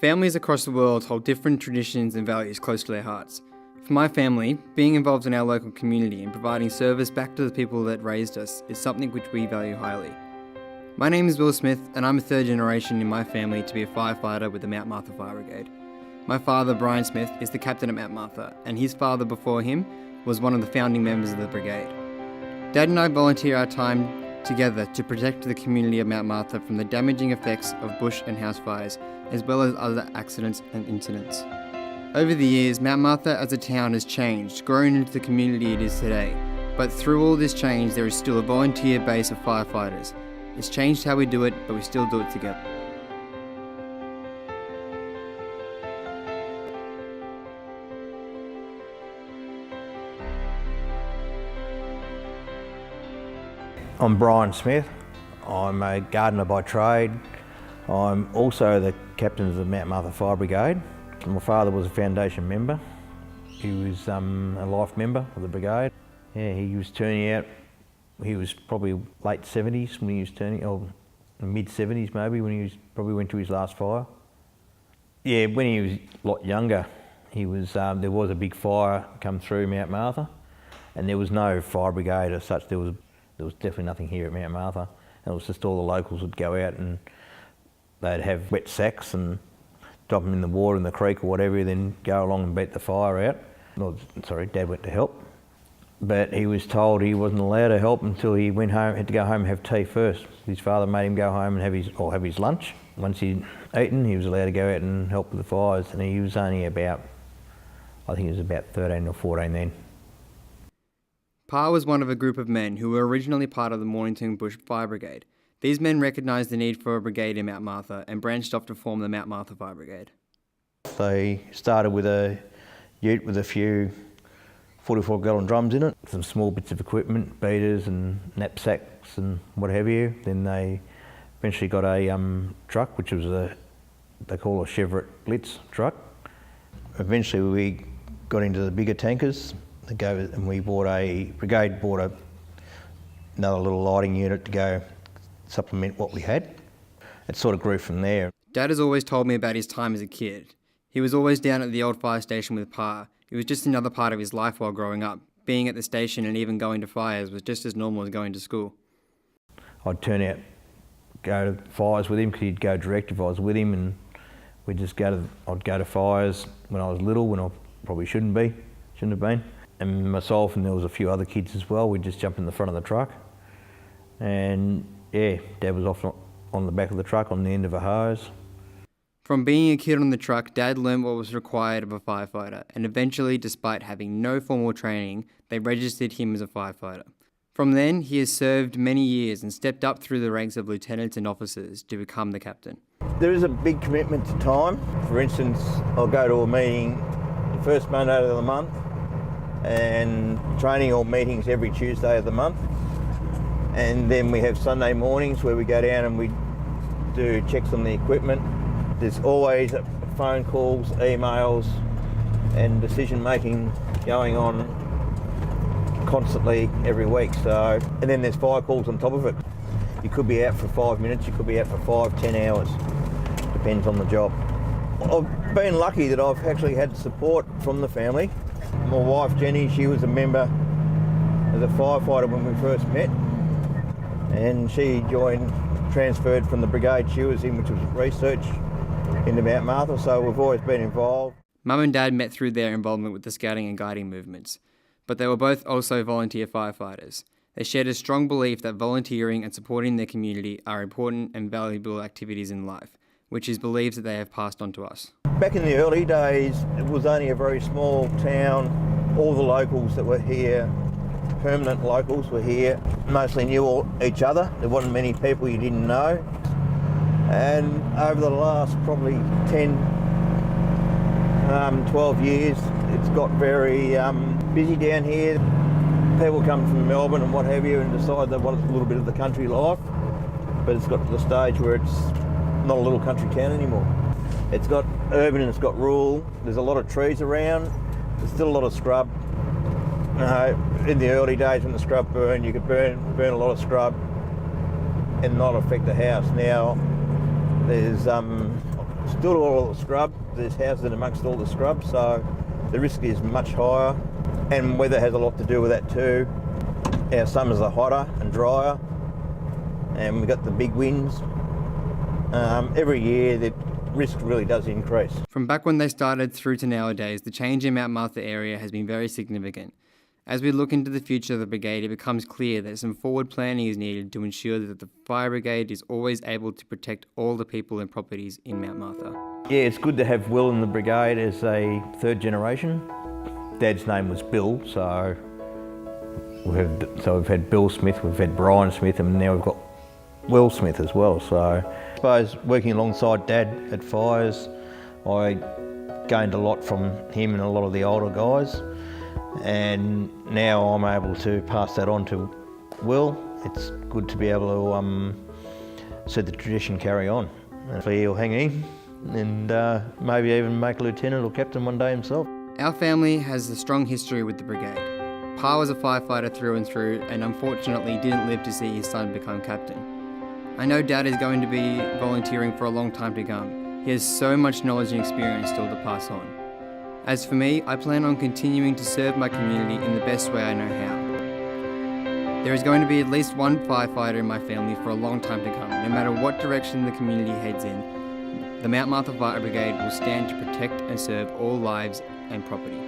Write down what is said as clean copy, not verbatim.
Families across the world hold different traditions and values close to their hearts. For my family, being involved in our local community and providing service back to the people that raised us is something which we value highly. My name is Will Smith and I'm a third generation in my family to be a firefighter with the Mount Martha Fire Brigade. My father, Brian Smith, is the captain at Mount Martha, and his father before him was one of the founding members of the brigade. Dad and I volunteer our time together to protect the community of Mount Martha from the damaging effects of bush and house fires, as well as other accidents and incidents. Over the years, Mount Martha as a town has changed, grown into the community it is today. But through all this change, there is still a volunteer base of firefighters. It's changed how we do it, but we still do it together. I'm Brian Smith. I'm a gardener by trade. I'm also the captain of the Mount Martha Fire Brigade. My father was a foundation member. He was a life member of the brigade. Yeah, he was turning out, he was probably late 70s when he was turning, or mid 70s maybe, when he was probably went to his last fire. Yeah, when he was a lot younger, he was, there was a big fire come through Mount Martha, and there was no fire brigade as such. There was definitely nothing here at Mount Martha, and it was just all the locals would go out and they'd have wet sacks and drop them in the water in the creek or whatever, then go along and beat the fire out. Dad went to help, but he was told he wasn't allowed to help until he went home, had to go home and have tea first. His father made him go home and have his lunch. Once he'd eaten, he was allowed to go out and help with the fires, and he was only about, I think he was about 13 or 14 then. Pa was one of a group of men who were originally part of the Mornington Bush Fire Brigade. These men recognised the need for a brigade in Mount Martha and branched off to form the Mount Martha Fire Brigade. They started with a ute with a few 44-gallon drums in it, some small bits of equipment, beaters and knapsacks and what have you. Then they eventually got a truck, which was they call a Chevrolet Blitz truck. Eventually we got into the bigger tankers. And we brigade bought another little lighting unit to go supplement what we had. It sort of grew from there. Dad has always told me about his time as a kid. He was always down at the old fire station with Pa. It was just another part of his life while growing up. Being at the station and even going to fires was just as normal as going to school. I'd turn out, go to fires with him because he'd go direct if I was with him, and I'd go to fires when I was little, when I probably shouldn't have been. And myself, and there was a few other kids as well, we'd just jump in the front of the truck. And yeah, Dad was off on the back of the truck on the end of a hose. From being a kid on the truck, Dad learned what was required of a firefighter, and eventually, despite having no formal training, they registered him as a firefighter. From then, he has served many years and stepped up through the ranks of lieutenants and officers to become the captain. There is a big commitment to time. For instance, I'll go to a meeting the first Monday of the month, and training or meetings every Tuesday of the month. And then we have Sunday mornings where we go down and we do checks on the equipment. There's always phone calls, emails and decision making going on constantly every week. So, and then there's fire calls on top of it. You could be out for 5 minutes, you could be out for 5-10 hours, depends on the job. I've been lucky that I've actually had support from the family. My wife Jenny, she was a member as a firefighter when we first met, and she transferred from the brigade she was in, which was research, into Mount Martha, so we've always been involved. Mum and Dad met through their involvement with the scouting and guiding movements, but they were both also volunteer firefighters. They shared a strong belief that volunteering and supporting their community are important and valuable activities in life, which is beliefs that they have passed on to us. Back in the early days, it was only a very small town. All the locals that were here, permanent locals were here, mostly knew each other. There wasn't many people you didn't know. And over the last probably 10, 12 years, it's got very busy down here. People come from Melbourne and what have you and decide they want a little bit of the country life, but it's got to the stage where it's not a little country town anymore. It's got urban and it's got rural. There's a lot of trees around. There's still a lot of scrub. In the early days when the scrub burned, you could burn a lot of scrub and not affect the house. Now there's Still all the scrub. There's houses in amongst all the scrub, so the risk is much higher. And weather has a lot to do with that too. Our summers are hotter and drier, and we've got the big winds. Every year the risk really does increase. From back when they started through to nowadays, the change in Mount Martha area has been very significant. As we look into the future of the brigade, it becomes clear that some forward planning is needed to ensure that the fire brigade is always able to protect all the people and properties in Mount Martha. Yeah, it's good to have Will in the brigade as a third generation. Dad's name was Bill, so we've had Bill Smith, we've had Brian Smith, and now we've got Will Smith as well. So I suppose working alongside Dad at fires, I gained a lot from him and a lot of the older guys, and now I'm able to pass that on to Will. It's good to be able to see the tradition carry on. Hopefully he'll hang in and maybe even make a lieutenant or captain one day himself. Our family has a strong history with the brigade. Pa was a firefighter through and through, and unfortunately didn't live to see his son become captain. I know Dad is going to be volunteering for a long time to come. He has so much knowledge and experience still to pass on. As for me, I plan on continuing to serve my community in the best way I know how. There is going to be at least one firefighter in my family for a long time to come. No matter what direction the community heads in, the Mount Martha Fire Brigade will stand to protect and serve all lives and property.